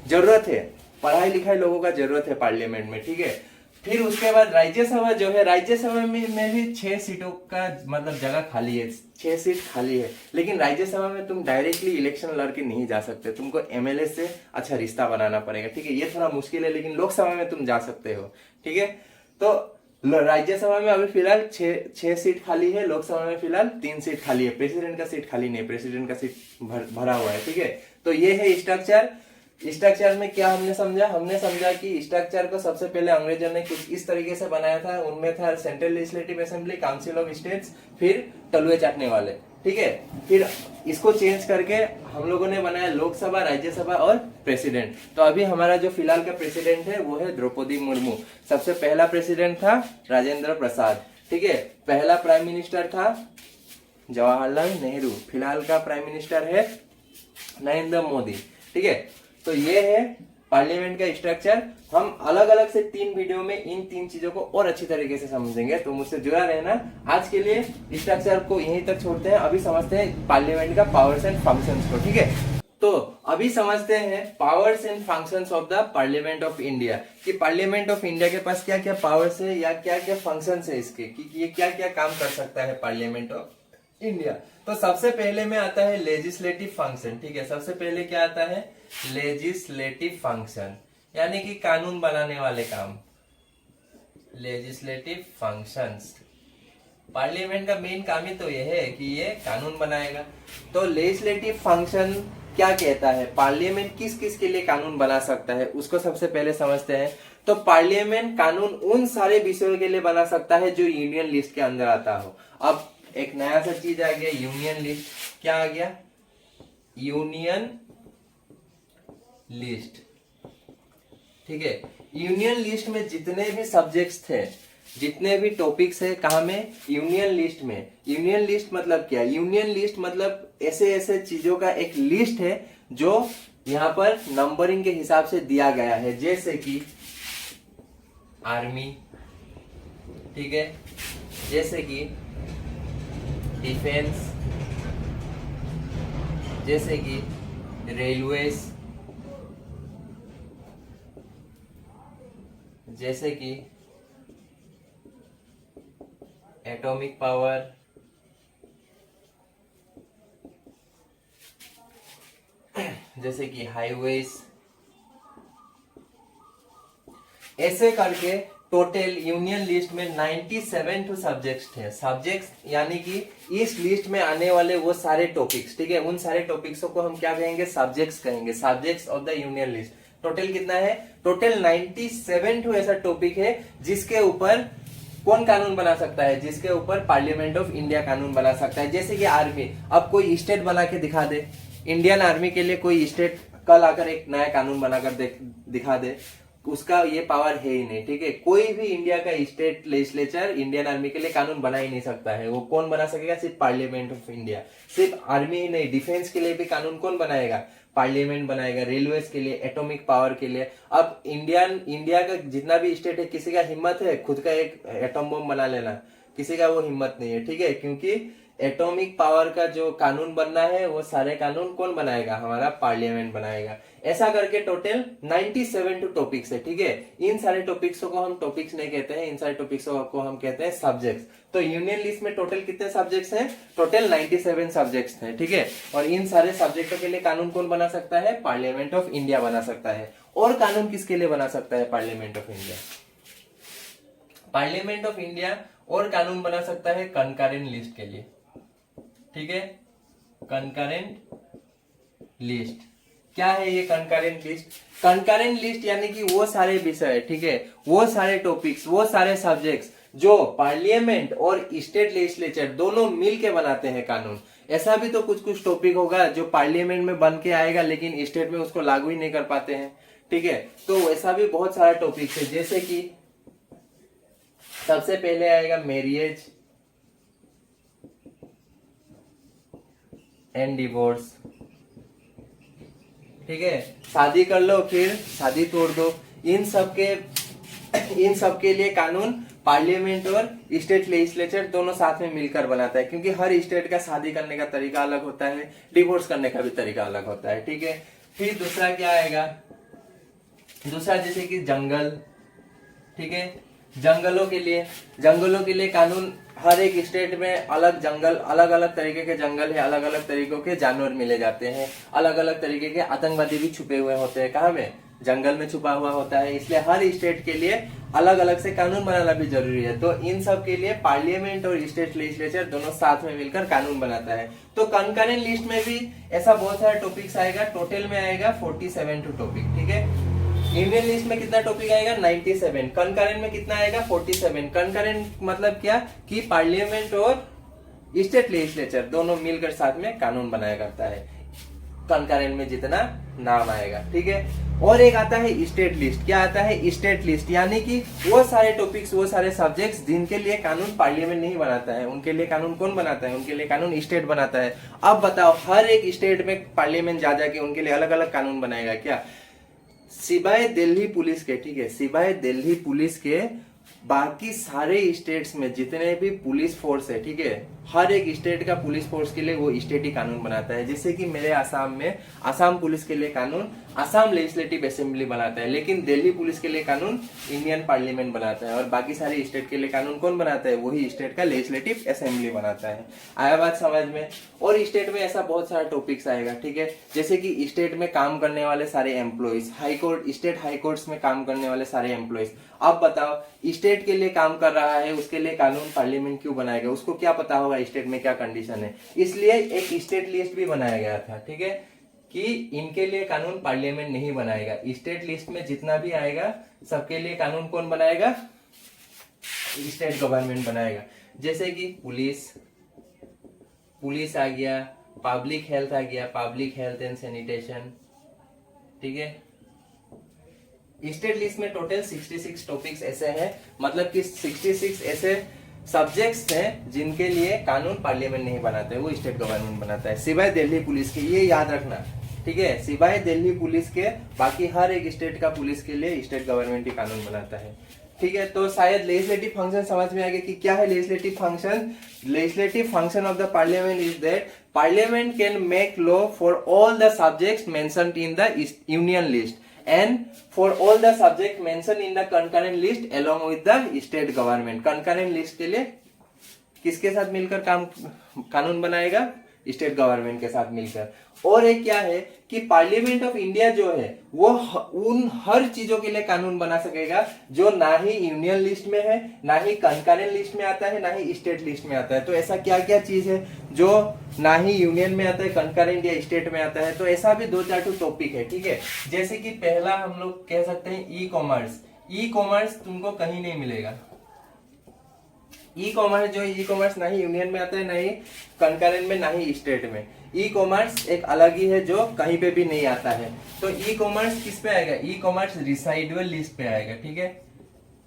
जरूरत है, पढ़ाई लिखाई लोगों का जरूरत है पार्लियामेंट में, ठीक है। फिर उसके बाद राज्यसभा जो है, राज्यसभा में भी 6 सीटों का मतलब जगह खाली है, 6 सीट खाली है। लेकिन राज्यसभा में तुम डायरेक्टली इलेक्शन लड़के नहीं जा सकते, तुमको एमएलए से अच्छा रिश्ता बनाना पड़ेगा, ठीक है। ये थोड़ा मुश्किल है, लेकिन लोकसभा में तुम जा सकते हो, ठीक है। तो राज्यसभा में अभी फिलहाल 6 सीट खाली है, लोकसभा में फिलहाल 3 सीट खाली है। प्रेसिडेंट का सीट खाली नहीं, प्रेसिडेंट का सीट भरा हुआ है, ठीक है। तो ये है स्ट्रक्चर। स्ट्रक्चर में क्या हमने समझा कि स्ट्रक्चर को सबसे पहले अंग्रेजों ने कुछ इस तरीके से बनाया था। उनमें था central legislative assembly, council of states, फिर तलुए चाटने वाले, ठीक है। फिर इसको चेंज करके हम लोगों ने बनाया लोकसभा, राज्यसभा और प्रेसिडेंट। तो अभी हमारा जो फिलहाल का प्रेसिडेंट है वो है द्रौपदी मुर्मू। सबसे पहला प्रेसिडेंट था राजेंद्र प्रसाद, ठीक है। पहला प्राइम मिनिस्टर था जवाहरलाल नेहरू। फिलहाल का प्राइम मिनिस्टर है नरेंद्र मोदी, ठीक है। तो ये है पार्लियामेंट का स्ट्रक्चर। हम अलग अलग से 3 वीडियो में इन 3 चीजों को और अच्छी तरीके से समझेंगे, तो मुझसे जुड़ा रहना। आज के लिए स्ट्रक्चर को यहीं तक छोड़ते हैं, अभी समझते हैं पार्लियामेंट का पावर्स एंड फंक्शंस को, ठीक है। तो अभी समझते हैं powers and functions of the parliament of India, कि पार्लियामेंट ऑफ इंडिया के पास क्या क्या पावर्स है या क्या क्या फंक्शंस है इसके, कि ये क्या क्या काम कर सकता है पार्लियामेंट ऑफ इंडिया। तो सबसे पहले में आता है लेजिस्लेटिव फंक्शन, ठीक है। सबसे पहले क्या आता है, लेजिस्लेटिव फंक्शन, यानी कि कानून बनाने वाले काम, लेजिस्लेटिव फंक्शंस। पार्लियामेंट का मेन काम ही तो ये है कि ये कानून बनाएगा। तो लेजिस्लेटिव फंक्शन क्या कहता है, पार्लियामेंट किस किस के लिए कानून बना सकता है, उसको सबसे पहले समझते हैं। तो पार्लियामेंट कानून उन सारे विषयों के लिए बना सकता है जो यूनियन लिस्ट के अंदर आता हो। अब एक नया सा चीज आ गया, यूनियन लिस्ट। क्या आ गया, यूनियन लिस्ट, ठीक है। यूनियन लिस्ट में जितने भी सब्जेक्ट्स थे, जितने भी टॉपिक्स है, कहा में, यूनियन लिस्ट में। यूनियन लिस्ट मतलब क्या, यूनियन लिस्ट मतलब ऐसे ऐसे चीजों का एक लिस्ट है जो यहाँ पर नंबरिंग के हिसाब से दिया गया है, जैसे कि आर्मी, ठीक है, जैसे कि डिफेंस, जैसे कि रेलवेज, जैसे कि एटॉमिक पावर, जैसे कि हाईवेज। ऐसे करके टोटल यूनियन लिस्ट में 97 सब्जेक्ट्स थे। सब्जेक्ट्स यानी कि इस लिस्ट में आने वाले वो सारे टॉपिक्स, ठीक है। उन सारे टॉपिक्सों को हम क्या कहेंगे, सब्जेक्ट्स कहेंगे, subjects of the union list. Total कितना है, टोटल 97 ऐसा टॉपिक है जिसके ऊपर कौन कानून बना सकता है, जिसके ऊपर पार्लियामेंट ऑफ इंडिया कानून बना सकता है। जैसे कि आर्मी, अब कोई स्टेट बना के दिखा दे, इंडियन आर्मी के लिए कोई स्टेट कल आकर एक नया कानून बनाकर दिखा दे, उसका ये पावर है ही नहीं, ठीक है। कोई भी इंडिया का स्टेट लेजिस्लेचर इंडियन आर्मी के लिए कानून बना ही नहीं सकता है। वो कौन बना सकेगा, सिर्फ पार्लियामेंट ऑफ इंडिया। सिर्फ आर्मी ही नहीं, डिफेंस के लिए भी कानून कौन बनाएगा, पार्लियामेंट बनाएगा। रेलवेज के लिए, एटॉमिक पावर के लिए। अब इंडिया का जितना भी स्टेट है, किसी का हिम्मत है खुद का एक एटॉम बम बना लेना, किसी का वो हिम्मत नहीं है, ठीक है। क्योंकि एटॉमिक पावर का जो कानून बनना है वो सारे कानून कौन बनाएगा, हमारा पार्लियामेंट बनाएगा। ऐसा करके टोटल 97 टॉपिक्स है, ठीक है। इन सारे टॉपिक्स को हम टॉपिक्स नहीं कहते हैं, इन सारे टॉपिक्स को हम कहते हैं सब्जेक्ट्स। तो यूनियन लिस्ट में टोटल कितने सब्जेक्ट्स हैं, टोटल 97 सब्जेक्ट्स हैं, ठीक है। और इन सारे सब्जेक्टों के लिए कानून कौन बना सकता है, पार्लियामेंट ऑफ इंडिया बना सकता है। और कानून किसके लिए बना सकता है parliament of India, parliament of India और कानून बना सकता है कंकरेंट लिस्ट के लिए, ठीक है। कंकरेंट लिस्ट क्या है, ये कंकरेंट लिस्ट, कंकरेंट लिस्ट यानी कि वो सारे विषय, ठीक है, वो सारे टॉपिक्स, वो सारे सब्जेक्ट्स जो पार्लियामेंट और स्टेट लेजिस्लेचर दोनों मिल के बनाते हैं कानून। ऐसा भी तो कुछ कुछ टॉपिक होगा जो पार्लियामेंट में बन के आएगा लेकिन स्टेट में उसको लागू ही नहीं कर पाते हैं, ठीक है। तो ऐसा भी बहुत सारा टॉपिक है, जैसे कि सबसे पहले आएगा मैरिज एंड डिवोर्स, ठीक है, शादी कर लो फिर शादी तोड़ दो, इन सब के लिए कानून पार्लियामेंट और स्टेट लेजिस्लेचर दोनों साथ में मिलकर बनाता है, क्योंकि हर स्टेट का शादी करने का तरीका अलग होता है, डिवोर्स करने का भी तरीका अलग होता है। ठीक है, फिर दूसरा क्या आएगा, दूसरा जैसे कि जंगल, ठीक है, जंगलों के लिए कानून, हर एक स्टेट में अलग जंगल, अलग अलग तरीके के जंगल है, अलग अलग तरीकों के जानवर मिले जाते हैं, अलग अलग तरीके के आतंकवादी भी छुपे हुए होते हैं, कहाँ में, जंगल में छुपा हुआ होता है, इसलिए हर स्टेट के लिए अलग अलग से कानून बनाना भी जरूरी है। तो इन सब के लिए पार्लियामेंट और स्टेट लेजिस्लेचर दोनों साथ में मिलकर कानून बनाता है। तो कंकरेंट लिस्ट में भी ऐसा बहुत सारा टॉपिक्स आएगा, टोटल में आएगा 47 टॉपिक। ठीक है, इंडियन लिस्ट में कितना टॉपिक आएगा 97, कंकरेंट में कितना आएगा 47। कंकरेंट मतलब क्या कि पार्लियामेंट और स्टेट लेजिस्लेचर दोनों मिलकर साथ में कानून बनाया करता है, कंकरेंट में जितना नाम आएगा। ठीक है, और एक आता है स्टेट लिस्ट। क्या आता है स्टेट लिस्ट, यानी कि वो सारे टॉपिक्स, वो सारे सब्जेक्ट्स जिनके लिए कानून पार्लियामेंट नहीं बनाता है, उनके लिए कानून कौन बनाता है, उनके लिए कानून स्टेट बनाता है। अब बताओ, हर एक स्टेट में पार्लियामेंट जा जाके उनके लिए अलग अलग कानून बनाएगा क्या, सिवाय दिल्ली पुलिस के। ठीक है, सिवाय दिल्ली पुलिस के बाकी सारे स्टेट्स में जितने भी पुलिस फोर्स है, ठीक है, हर एक स्टेट का पुलिस फोर्स के लिए वो स्टेट ही कानून बनाता है। जैसे कि मेरे आसाम में आसाम पुलिस के लिए कानून आसाम लेजिस्लेटिव असेंबली बनाता है, लेकिन दिल्ली पुलिस के लिए कानून इंडियन पार्लियामेंट बनाता है, और बाकी सारे स्टेट के लिए कानून कौन बनाता है, वही स्टेट का लेजिस्लेटिव असेंबली बनाता है। आया बात समझ में। और स्टेट में ऐसा बहुत सारा टॉपिक्स आएगा। ठीक है, जैसे कि स्टेट में काम करने वाले सारे employees, high court, state high courts में काम करने वाले सारे एम्प्लॉइज। अब बताओ, स्टेट के लिए काम कर रहा है, उसके लिए कानून पार्लियामेंट क्यों बनाएगा, उसको क्या पता होगा स्टेट में क्या कंडीशन है, इसलिए एक स्टेट लिस्ट भी बनाया गया था। ठीक है, कि इनके लिए कानून पार्लियामेंट नहीं बनाएगा, स्टेट लिस्ट में जितना भी आएगा सबके लिए कानून कौन बनाएगा, स्टेट गवर्नमेंट बनाएगा। जैसे कि पुलिस आ गया, पब्लिक हेल्थ आ गया, पब्लिक हेल्थ एंड सैनिटेशन। ठीक है, स्टेट लिस्ट में टोटल 66 टॉपिक्स ऐसे हैं, मतलब कि 66 ऐसे सब्जेक्ट्स हैं जिनके लिए कानून पार्लियामेंट नहीं बनाते, वो स्टेट गवर्नमेंट बनाता है, सिवाय दिल्ली पुलिस के। ये याद रखना, ठीक है, सिवाय दिल्ली पुलिस के बाकी हर एक स्टेट का पुलिस के लिए स्टेट गवर्नमेंट ही कानून बनाता है। ठीक है, तो शायद लेजिस्लेटिव फंक्शन समझ में आ गया कि क्या है legislative function. Legislative function of the parliament is that parliament can make law for all the subjects mentioned in the union list and for all the subject mentioned in the concurrent list along with the state government। concurrent list के लिए किसके साथ मिलकर कानून बनाएगा, state government के साथ मिलकर। और एक क्या है कि पार्लियामेंट ऑफ इंडिया जो है वो उन हर चीजों के लिए कानून बना सकेगा जो ना ही यूनियन लिस्ट में है, ना ही कंकरेंट लिस्ट में आता है, ना ही स्टेट लिस्ट में आता है। तो ऐसा क्या क्या चीज है जो ना ही यूनियन में आता है, कंकरेंट या स्टेट में आता है, तो ऐसा भी 2-4 टॉपिक है। ठीक है, जैसे कि पहला हम लोग कह सकते हैं ई कॉमर्स। ई कॉमर्स तुमको कहीं नहीं मिलेगा। ई कॉमर्स जो ई कॉमर्स ना ही यूनियन में आता है, ना ही कंकरेंट में, ना ही स्टेट में। ई कॉमर्स एक अलग ही है जो कहीं पे भी नहीं आता है। तो ई कॉमर्स किस पे आएगा, ई कॉमर्स रिसाइडुअल लिस्ट पे आएगा। ठीक है,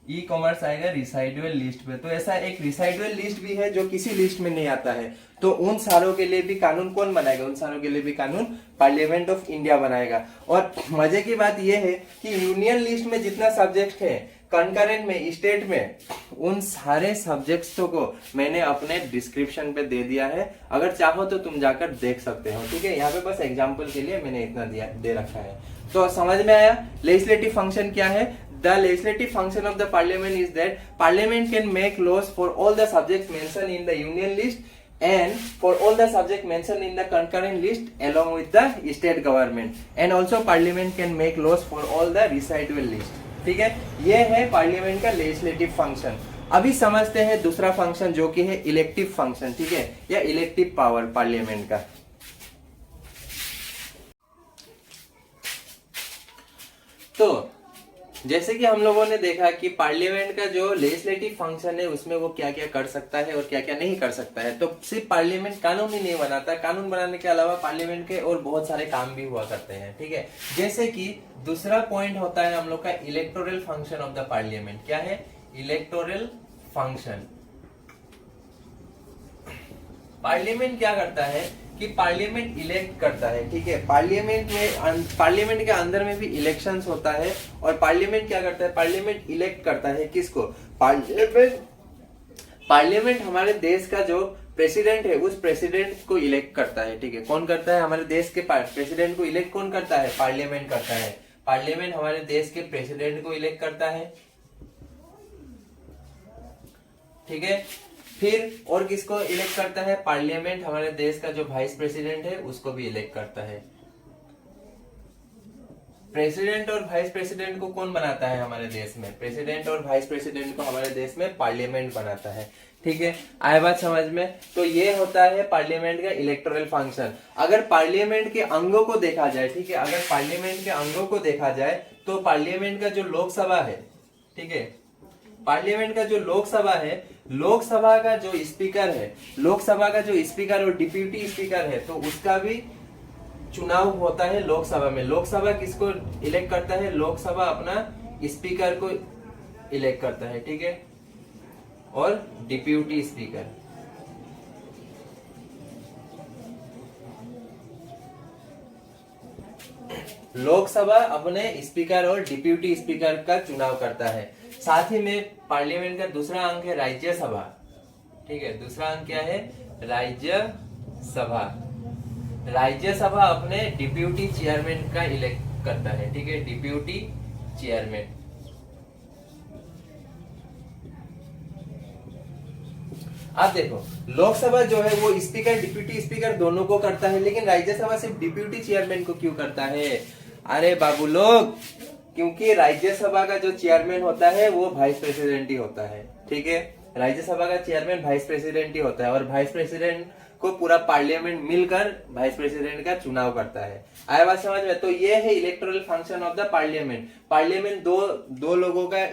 ई कॉमर्स आएगा रिसाइडुअल लिस्ट पे। तो ऐसा एक रिसाइडुअल लिस्ट भी है जो किसी लिस्ट में नहीं आता है, तो उन सारों के लिए भी कानून कौन बनाएगा, उन सारों के लिए भी कानून पार्लियामेंट ऑफ इंडिया बनाएगा। और मजे की बात यह है कि यूनियन लिस्ट में जितना सब्जेक्ट है, कंकरेंट में, स्टेट में, उन सारे सब्जेक्ट्स को मैंने अपने डिस्क्रिप्शन पे दे दिया है, अगर चाहो तो तुम जाकर देख सकते हो। ठीक है, यहाँ पे बस एग्जांपल के लिए मैंने इतना दे रखा है। तो समझ में आया लेजिस्लेटिव फंक्शन क्या है। The legislative function of the parliament is that parliament can make laws for all the subjects mentioned in the union list and for all the subjects mentioned in the concurrent list along with the state government, and also parliament can make laws for all the residual list। ठीक है, ये है parliament का legislative function. अभी समझते हैं दूसरा function जो कि है इलेक्टिव फंक्शन। ठीक है, या इलेक्टिव पावर पार्लियामेंट का। तो जैसे कि हम लोगों ने देखा कि पार्लियामेंट का जो लेजिस्लेटिव फंक्शन है उसमें वो क्या क्या कर सकता है और क्या क्या नहीं कर सकता है। तो सिर्फ पार्लियामेंट कानून ही नहीं बनाता, कानून बनाने के अलावा पार्लियामेंट के और बहुत सारे काम भी हुआ करते हैं। ठीक है, जैसे कि दूसरा पॉइंट होता है हम लोग का electoral function of the parliament. क्या है इलेक्टोरल फंक्शन। पार्लियामेंट क्या करता है कि पार्लियामेंट इलेक्ट करता है, ठीक है। पार्लियामेंट के अंदर में भी इलेक्शंस होता है और पार्लियामेंट क्या करता है, पार्लियामेंट इलेक्ट करता है किसको, पार्लियामेंट हमारे देश का जो प्रेसिडेंट है उस प्रेसिडेंट को इलेक्ट करता है, ठीक है। कौन करता है, हमारे देश के प्रेसिडेंट को इलेक्ट कौन करता है, पार्लियामेंट करता है। पार्लियामेंट हमारे देश के प्रेसिडेंट को इलेक्ट करता है, ठीक है। फिर और किसको इलेक्ट करता है, पार्लियामेंट हमारे देश का जो वाइस प्रेसिडेंट है उसको भी इलेक्ट करता है। प्रेसिडेंट और वाइस प्रेसिडेंट को कौन बनाता है हमारे देश में, प्रेसिडेंट और वाइस प्रेसिडेंट को हमारे देश में पार्लियामेंट बनाता है, ठीक है। आए बात समझ में। तो ये होता है पार्लियामेंट का इलेक्टोरल फंक्शन। अगर पार्लियामेंट के अंगों को देखा जाए, ठीक है, अगर पार्लियामेंट के अंगों को देखा जाए तो पार्लियामेंट का जो लोकसभा है, ठीक है, पार्लियामेंट का जो लोकसभा है, लोकसभा का जो स्पीकर है, लोकसभा का जो स्पीकर और डिप्यूटी स्पीकर है, तो उसका भी चुनाव होता है लोकसभा में। लोकसभा किसको इलेक्ट करता है, लोकसभा अपना स्पीकर को इलेक्ट करता है, ठीक है, और डिप्यूटी स्पीकर। लोकसभा अपने स्पीकर और डिप्यूटी स्पीकर का चुनाव करता है। साथ ही में पार्लियामेंट का दूसरा अंग है राज्यसभा, ठीक है। दूसरा अंग क्या है, राज्यसभा। राज्यसभा अपने डिप्यूटी चेयरमैन का इलेक्ट करता है, ठीक है, डिप्यूटी चेयरमैन। आप देखो, लोकसभा जो है वो स्पीकर डिप्यूटी स्पीकर दोनों को करता है, लेकिन राज्यसभा सिर्फ डिप्यूटी चेयरमैन को क्यों करता है? अरे बाबू लोग, क्योंकि राज्यसभा का जो चेयरमैन होता है वो वाइस प्रेसिडेंट ही होता है, ठीक है। राज्यसभा का चेयरमैन वाइस प्रेसिडेंट ही होता है और वाइस प्रेसिडेंट को पूरा पार्लियामेंट मिलकर वाइस प्रेसिडेंट का चुनाव करता है। आया बात समझ में? तो ये है electoral function of the parliament. Parliament दो लोगों का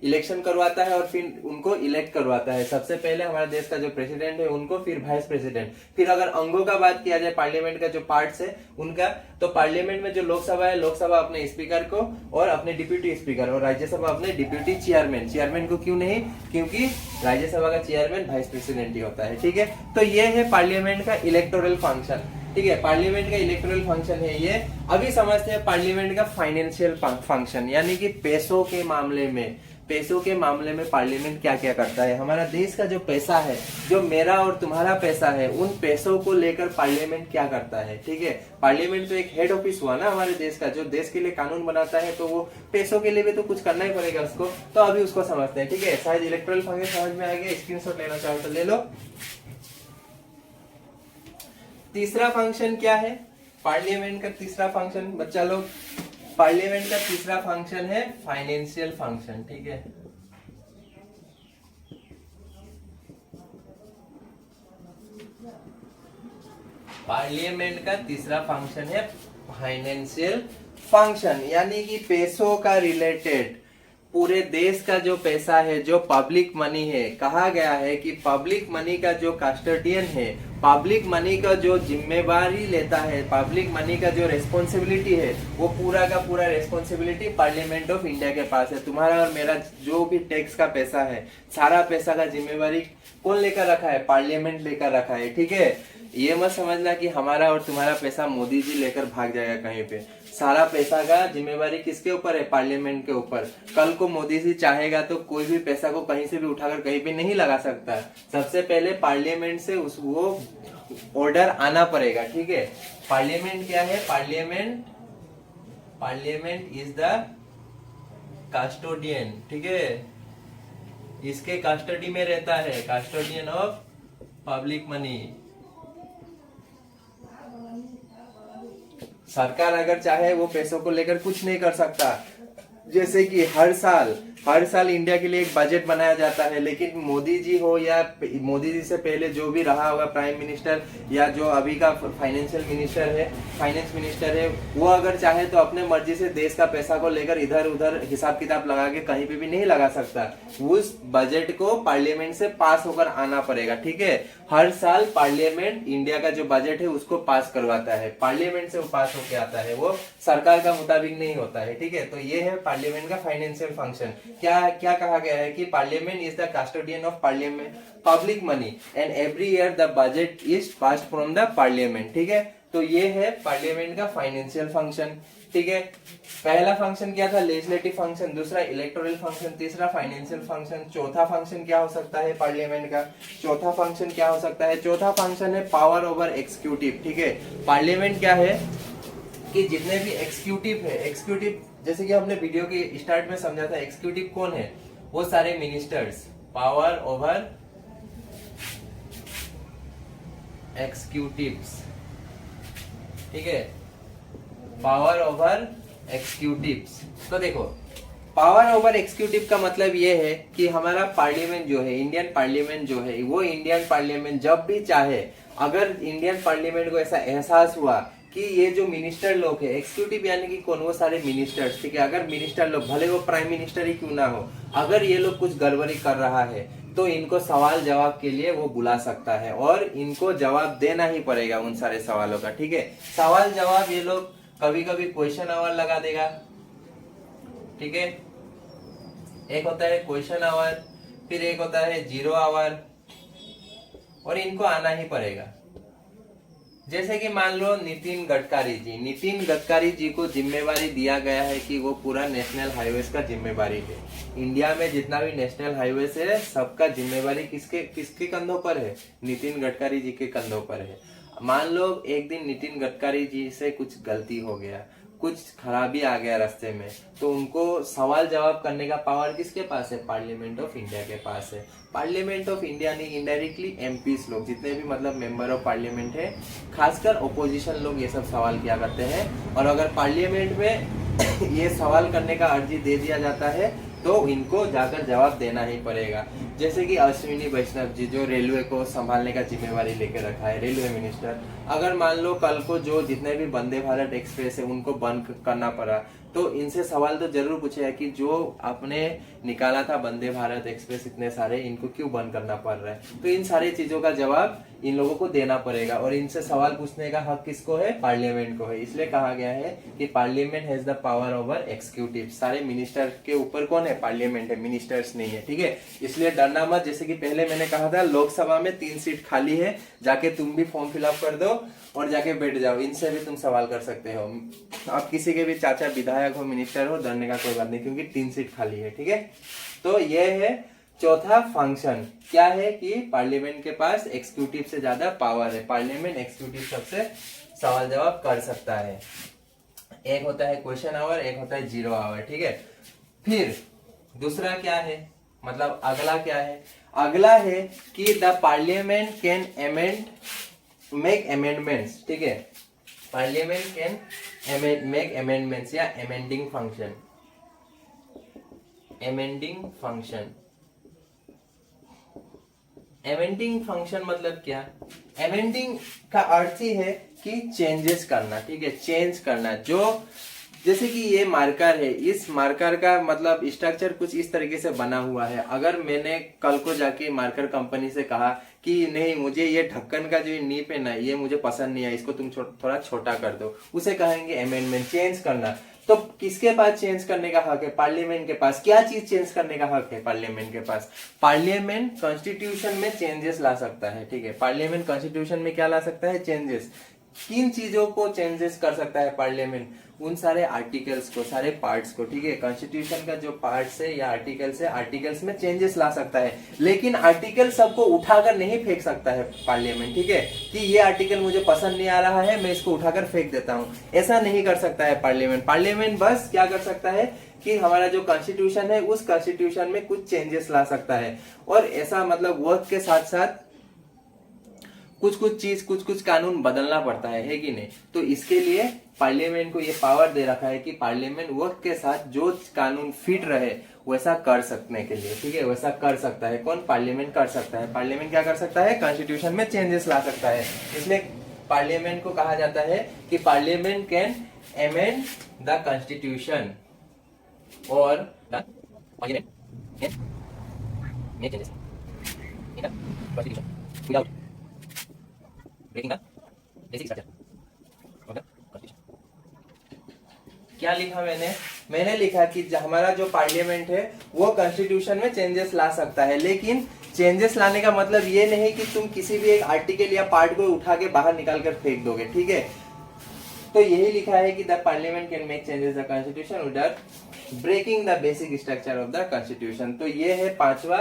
इलेक्शन करवाता है और फिर उनको इलेक्ट करवाता है। सबसे पहले हमारे देश का जो प्रेसिडेंट है उनको, फिर वाइस प्रेसिडेंट। फिर अगर अंगों का बात किया जाए पार्लियामेंट का जो पार्ट्स है उनका, तो पार्लियामेंट में जो लोकसभा है, लोकसभा अपने स्पीकर को और अपने डिप्यूटी स्पीकर, और राज्यसभा अपने डिप्यूटी चेयरमैन। चेयरमैन को क्यों नहीं? क्योंकि राज्यसभा का चेयरमैन वाइस प्रेसिडेंट ही होता है, ठीक है। तो ये है पार्लियामेंट का इलेक्टोरल फंक्शन, ठीक है। पार्लियामेंट का इलेक्टोरल फंक्शन है ये। अभी समझते हैं पार्लियामेंट का फाइनेंशियल फंक्शन, यानी कि पैसों के मामले में, पैसों के मामले में पार्लियामेंट क्या क्या करता है। हमारा देश का जो पैसा है, जो मेरा और तुम्हारा पैसा है, उन पैसों को लेकर पार्लियामेंट क्या करता है, ठीक है। पार्लियामेंट तो एक हेड ऑफिस हुआ ना हमारे देश का, जो देश के लिए कानून बनाता है, तो वो पैसों के लिए भी तो कुछ करना ही पड़ेगा उसको। तो अभी उसको समझते हैं, ठीक है। शायद इलेक्टोरल फंक्शन समझ में आ गया, स्क्रीनशॉट लेना चाहो तो ले लो। तीसरा फंक्शन क्या है पार्लियामेंट का? तीसरा फंक्शन बच्चा लोग, पार्लियामेंट का तीसरा फंक्शन है फाइनेंशियल फंक्शन, ठीक है। पार्लियामेंट का तीसरा फंक्शन है फाइनेंशियल फंक्शन, यानी कि पैसों का रिलेटेड, पूरे देश का जो पैसा है, जो पब्लिक मनी है, कहा गया है कि पब्लिक मनी का जो कस्टोडियन है, पब्लिक मनी का जो जिम्मेवारी लेता है, पब्लिक मनी का जो रेस्पॉन्सिबिलिटी है, वो पूरा का पूरा रेस्पॉन्सिबिलिटी पार्लियामेंट ऑफ इंडिया के पास है। तुम्हारा और मेरा जो भी टैक्स का पैसा है, सारा पैसा का जिम्मेवारी कौन लेकर रखा है? पार्लियामेंट लेकर रखा है, ठीक है। ये मत समझना कि हमारा और तुम्हारा पैसा मोदी जी लेकर भाग जाएगा कहीं पे। सारा पैसा का जिम्मेवारी किसके ऊपर है? पार्लियामेंट के ऊपर। कल को मोदी जी चाहेगा तो कोई भी पैसा को कहीं से भी उठाकर कहीं पे नहीं लगा सकता। सबसे पहले पार्लियामेंट से वो ऑर्डर आना पड़ेगा, ठीक है। पार्लियामेंट क्या है? पार्लियामेंट इज द कस्टोडियन, ठीक है। इसके कस्टडी में रहता है, कस्टोडियन ऑफ पब्लिक मनी। सरकार अगर चाहे वो पैसों को लेकर कुछ नहीं कर सकता। जैसे कि हर साल इंडिया के लिए एक बजट बनाया जाता है, लेकिन मोदी जी हो या मोदी जी से पहले जो भी रहा होगा प्राइम मिनिस्टर, या जो अभी का फाइनेंस मिनिस्टर है, वो अगर चाहे तो अपने मर्जी से देश का पैसा को लेकर इधर उधर हिसाब किताब लगा के कहीं पे भी नहीं लगा सकता। उस बजट को पार्लियामेंट से पास होकर आना पड़ेगा, ठीक है। हर साल पार्लियामेंट इंडिया का जो बजट है उसको पास करवाता है, पार्लियामेंट से वो पास होकर आता है, वो सरकार का मुताबिक नहीं होता है, ठीक है। तो ये है पार्लियामेंट का फाइनेंशियल फंक्शन। क्या क्या कहा गया है कि parliament is the custodian of parliament public money and every year the budget is passed from the parliament. ठीक है, तो ये है पार्लियामेंट का फाइनेंशियल फंक्शन। ठीक है, पहला फंक्शन क्या था, लेजिस्लेटिव फंक्शन, दूसरा इलेक्टोरल फंक्शन, तीसरा फाइनेंशियल फंक्शन, चौथा फंक्शन क्या हो सकता है पार्लियामेंट का, चौथा फंक्शन क्या हो सकता है, चौथा फंक्शन है पावर ओवर एक्सिक्यूटिव। ठीक है, पार्लियामेंट क्या है कि जितने भी एक्सिक्यूटिव है, एक्सिक्यूटिव जैसे कि हमने वीडियो के स्टार्ट में समझा था, एक्सिक्यूटिव कौन है, वो सारे मिनिस्टर्स, पावर ओवर एक्सिक्यूटिव्स। ठीक है, पावर ओवर एक्सिक्यूटिव्स। तो देखो पावर ओवर एक्सिक्यूटिव का मतलब ये है कि हमारा पार्लियामेंट जो है, इंडियन पार्लियामेंट जो है, वो इंडियन पार्लियामेंट जब भी चाहे, अगर इंडियन पार्लियामेंट को ऐसा एहसास हुआ कि ये जो मिनिस्टर लोग है, एक्सिक्यूटिव यानी कि कौन, वो सारे मिनिस्टर्स, ठीक है, अगर मिनिस्टर लोग भले वो प्राइम मिनिस्टर ही क्यों ना हो, अगर ये लोग कुछ गड़बड़ी कर रहा है तो इनको सवाल जवाब के लिए वो बुला सकता है और इनको जवाब देना ही पड़ेगा उन सारे सवालों का। ठीक है, सवाल जवाब ये लोग कभी कभी क्वेश्चन आवर लगा देगा। ठीक है, एक होता है क्वेश्चन आवर, फिर एक होता है 0 आवर, और इनको आना ही पड़ेगा। जैसे कि मान लो नितिन गडकरी जी को जिम्मेवारी दिया गया है कि वो पूरा नेशनल हाईवेज का जिम्मेवारी है। इंडिया में जितना भी नेशनल हाईवेज है सबका जिम्मेवारी किसके किसके कंधों पर है, नितिन गडकरी जी के कंधों पर है। मान लो एक दिन नितिन गडकरी जी से कुछ गलती हो गया, कुछ खराबी आ गया रास्ते में, तो उनको सवाल जवाब करने का पावर किसके पास है, पार्लियामेंट ऑफ इंडिया के पास है। पार्लियामेंट ऑफ इंडिया ने इनडायरेक्टली एमपीस लोग, जितने भी मतलब मेंबर ऑफ पार्लियामेंट है, खासकर ओपोजिशन लोग, ये सब सवाल किया करते हैं। और अगर पार्लियामेंट में ये सवाल करने का अर्जी दे दिया जाता है तो इनको जाकर जवाब देना ही पड़ेगा। जैसे कि अश्विनी वैष्णव जी जो रेलवे को संभालने का जिम्मेवारी लेके रखा है, रेलवे मिनिस्टर, अगर मान लो कल को जो जितने भी वंदे भारत एक्सप्रेस है उनको बंद करना पड़ा, तो इनसे सवाल तो जरूर पूछेगा कि जो आपने निकाला था वंदे भारत एक्सप्रेस इतने सारे, इनको क्यों बंद करना पड़ रहा है। तो इन सारी चीजों का जवाब इन लोगों को देना पड़ेगा और इनसे सवाल पूछने का हक किसको है, पार्लियामेंट को है। इसलिए कहा गया है कि parliament has the power over executive. सारे मिनिस्टर के ऊपर कौन है, पार्लियामेंट है, मिनिस्टर्स नहीं है। ठीक है, इसलिए डरना मत। जैसे कि पहले मैंने कहा था लोकसभा में 3 सीट खाली है, जाके तुम भी फॉर्म फिलअप कर दो और जाके बैठ जाओ, इनसे भी तुम सवाल कर सकते हो। आप किसी के भी चाचा विधायक हो, मिनिस्टर हो, डरने का कोई बात नहीं, क्योंकि 3 सीट खाली है। ठीक है, तो ये है चौथा फंक्शन, क्या है कि पार्लियामेंट के पास एक्सिक्यूटिव से ज्यादा पावर है, पार्लियामेंट एक्सिक्यूटिव सबसे सवाल जवाब कर सकता है। एक होता है क्वेश्चन आवर, एक होता है 0 आवर। ठीक है, फिर दूसरा क्या है, मतलब अगला क्या है, अगला है कि the parliament can make amendments. ठीक है, पार्लियामेंट कैन मेक अमेंडमेंट्स या अमेंडिंग फंक्शन। अमेंडिंग फंक्शन मतलब क्या, अमेंडिंग का अर्थ ही है कि चेंजेस करना। ठीक है, चेंज करना। जो जैसे कि ये मार्कर है, इस मार्कर का मतलब स्ट्रक्चर कुछ इस तरीके से बना हुआ है। अगर मैंने कल को जाके मार्कर कंपनी से कहा कि नहीं मुझे ये ढक्कन का जो नीप है ना, ये मुझे पसंद नहीं है, इसको तुम थोड़ा छोटा कर दो, उसे कहेंगे अमेंडमेंट, चेंज करना। तो किसके पास चेंज करने का हक है, पार्लियामेंट के पास। क्या चीज चेंज करने का हक है पार्लियामेंट के पास, पार्लियामेंट कॉन्स्टिट्यूशन में चेंजेस ला सकता है। ठीक है, पार्लियामेंट कॉन्स्टिट्यूशन में क्या ला सकता है, चेंजेस। किन चीजों को चेंजेस कर सकता है पार्लियामेंट, उन सारे आर्टिकल्स को, सारे पार्ट्स को। ठीक है, कॉन्स्टिट्यूशन का जो पार्ट्स है या आर्टिकल्स है, आर्टिकल्स में चेंजेस ला सकता है, लेकिन आर्टिकल सबको उठाकर नहीं फेंक सकता है पार्लियामेंट। ठीक है, कि ये आर्टिकल मुझे पसंद नहीं आ रहा है, मैं इसको उठाकर फेंक देता हूं, ऐसा नहीं कर सकता है पार्लियामेंट। पार्लियामेंट बस क्या कर सकता है कि हमारा जो कॉन्स्टिट्यूशन है उस कॉन्स्टिट्यूशन में कुछ चेंजेस ला सकता है, और ऐसा मतलब वक्त के साथ साथ कुछ कानून बदलना पड़ता है कि नहीं। तो इसके लिए पार्लियामेंट को ये पावर दे रखा है कि पार्लियामेंट वक्त के साथ जो कानून फिट रहे वैसा कर सकने के लिए, ठीक है, वैसा कर सकता है। कौन, पार्लियामेंट कर सकता है। पार्लियामेंट क्या कर सकता है, कॉन्स्टिट्यूशन में चेंजेस ला सकता है। इसलिए पार्लियामेंट को कहा जाता है कि parliament can amend the constitution और parliament can make changes in the constitution without breaking the basic structure of the constitution. क्या लिखा मैंने मैंने लिखा कि हमारा जो पार्लियामेंट है वो कॉन्स्टिट्यूशन में चेंजेस ला सकता है, लेकिन चेंजेस लाने का मतलब ये नहीं कि तुम किसी भी एक आर्टिकल या पार्ट को उठा के बाहर निकाल कर फेंक दोगे, ठीक है। तो यही लिखा है कि the parliament can make changes the constitution without breaking the basic structure of the constitution. तो ये है पांचवा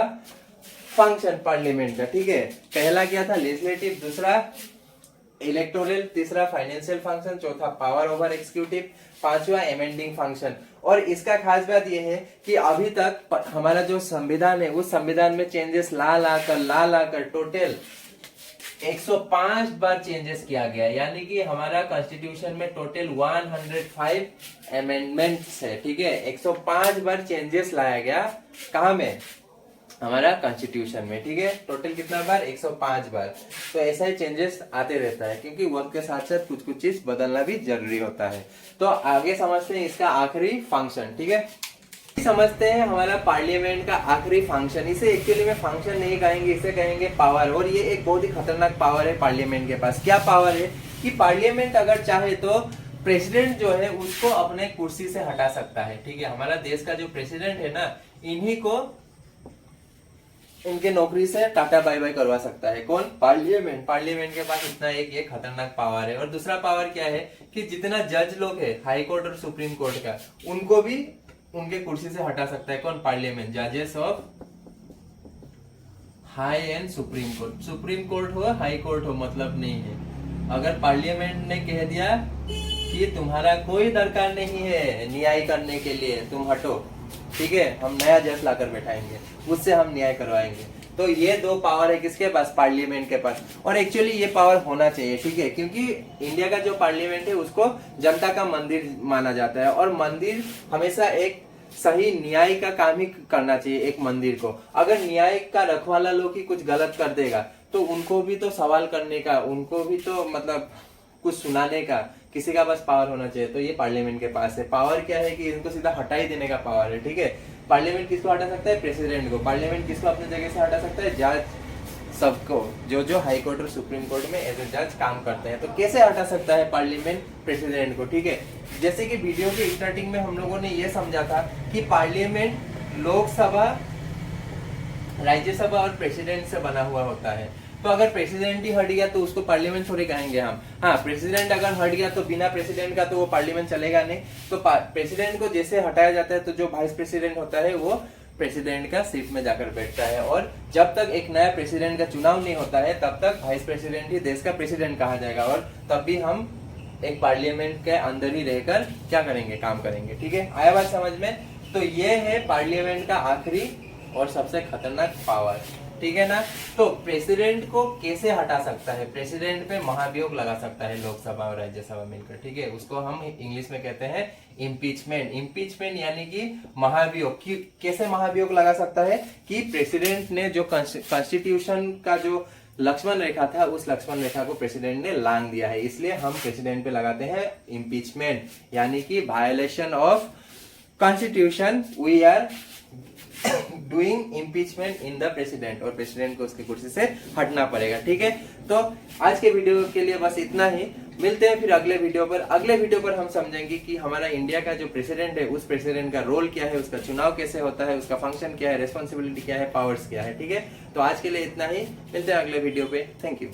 फंक्शन पार्लियामेंट का, ठीक है। पहला क्या था, लेजिस्लेटिव, दूसरा इलेक्टोरल, तीसरा फाइनेंशियल फंक्शन, चौथा पावर ओवर एग्जीक्यूटिव, पांचवा एमेंडिंग फंक्शन। और इसका खास बात यह है कि अभी तक हमारा जो संविधान है उस संविधान में चेंजेस ला कर टोटल 105 बार चेंजेस किया गया, यानी कि हमारा कॉन्स्टिट्यूशन में टोटल 105 अमेंडमेंट्स है, ठीक है। 105 बार चेंजेस लाया गया, कहाँ में, हमारा कॉन्स्टिट्यूशन में, ठीक है। टोटल कितना बार, 105 बार। तो ऐसा ही चेंजेस आते रहता है, क्योंकि वक्त के साथ साथ कुछ कुछ चीज बदलना भी जरूरी होता है। तो आगे समझते हैं इसका आखिरी फंक्शन, ठीक है। समझते हैं हमारा पार्लियामेंट का आखिरी फंक्शन। इसे एक्चुअली में फंक्शन नहीं कहेंगे, इसे कहेंगे पावर। और ये एक बहुत ही खतरनाक पावर है पार्लियामेंट के पास। क्या पावर है कि पार्लियामेंट अगर चाहे तो प्रेसिडेंट जो है उसको अपने कुर्सी से हटा सकता है, ठीक है। हमारा देश का जो प्रेसिडेंट है ना, इन्हीं को इनके नौकरी से टाटा बाय बाय करवा सकता है। कौन, पार्लियामेंट। पार्लियामेंट के पास इतना एक ये खतरनाक पावर है। और दूसरा पावर क्या है कि जितना जज लोग है हाई कोर्ट और सुप्रीम कोर्ट का, उनको भी उनके कुर्सी से हटा सकता है। कौन, पार्लियामेंट। जजेस of high and supreme court. Supreme court हो हाई कोर्ट हो मतलब नहीं है। अगर पार्लियामेंट ने कह दिया कि तुम्हारा कोई दरकार नहीं है न्याय करने के लिए, तुम हटो, ठीक है, हम नया जज लाकर बैठाएंगे, उससे हम न्याय करवाएंगे। तो ये दो पावर है किसके पास, पार्लियामेंट के पास। और एक्चुअली ये पावर होना चाहिए, ठीक है, क्योंकि इंडिया का जो पार्लियामेंट है उसको जनता का मंदिर माना जाता है। और मंदिर हमेशा एक सही न्याय का काम ही करना चाहिए। एक मंदिर को अगर न्याय का रखवाला लोग ही कुछ गलत कर देगा तो उनको भी तो सवाल करने का, उनको भी तो मतलब कुछ सुनाने का किसी का पास पावर होना चाहिए। तो ये पार्लियामेंट के पास है। पावर क्या है कि इनको सीधा हटा ही देने का पावर है, ठीक है। पार्लियामेंट किसको हटा सकता है, प्रेसिडेंट को। पार्लियामेंट किसको अपनी जगह से हटा सकता है, जज सबको, जो जो हाई कोर्ट और सुप्रीम कोर्ट में एज ए जज काम करते हैं। तो कैसे हटा सकता है पार्लियामेंट प्रेसिडेंट को, ठीक है। जैसे कि वीडियो के स्टार्टिंग में हम लोगों ने ये समझा था कि पार्लियामेंट लोकसभा, राज्यसभा और प्रेसिडेंट से बना हुआ होता है। तो अगर प्रेसिडेंट ही हट गया तो उसको पार्लियामेंट थोड़ी कहेंगे हम। हाँ, प्रेसिडेंट अगर हट गया तो बिना प्रेसिडेंट का तो वो पार्लियामेंट चलेगा नहीं। तो प्रेसिडेंट को जैसे हटाया जाता है तो जो वाइस प्रेसिडेंट होता है वो प्रेसिडेंट का सीट में जाकर बैठता है। और जब तक एक नया प्रेसिडेंट का चुनाव नहीं होता है तब तक वाइस प्रेसिडेंट ही देश का प्रेसिडेंट कहा जाएगा। और तब भी हम एक पार्लियामेंट के अंदर ही रहकर क्या करेंगे, काम करेंगे, ठीक है। आया बात समझ में। तो ये है पार्लियामेंट का आखिरी और सबसे खतरनाक पावर, ठीक है ना। तो प्रेसिडेंट को कैसे हटा सकता है, प्रेसिडेंट पे महाभियोग लगा सकता है लोकसभा और राज्यसभा मिलकर, ठीक है। उसको हम इंग्लिश में कहते हैं इम्पीचमेंट। इम्पीचमेंट यानी कि महाभियोग। कैसे महाभियोग लगा सकता है कि प्रेसिडेंट ने जो कॉन्स्टिट्यूशन का जो लक्ष्मण रेखा था उस लक्ष्मण रेखा को प्रेसिडेंट ने लांघ दिया है, इसलिए हम प्रेसिडेंट पे लगाते हैं इम्पीचमेंट, यानी कि violation of constitution, we are doing impeachment in the president. और प्रेसिडेंट को उसकी कुर्सी से हटना पड़ेगा, ठीक है। तो आज के वीडियो के लिए बस इतना ही। मिलते हैं फिर अगले वीडियो पर। अगले वीडियो पर हम समझेंगे कि हमारा इंडिया का जो प्रेसिडेंट है उस प्रेसिडेंट का रोल क्या है, उसका चुनाव कैसे होता है, उसका फंक्शन क्या है, रेस्पॉन्सिबिलिटी क्या है, पावर्स क्या है, ठीक है। तो आज के लिए इतना ही। मिलते हैं अगले वीडियो पे। Thank you.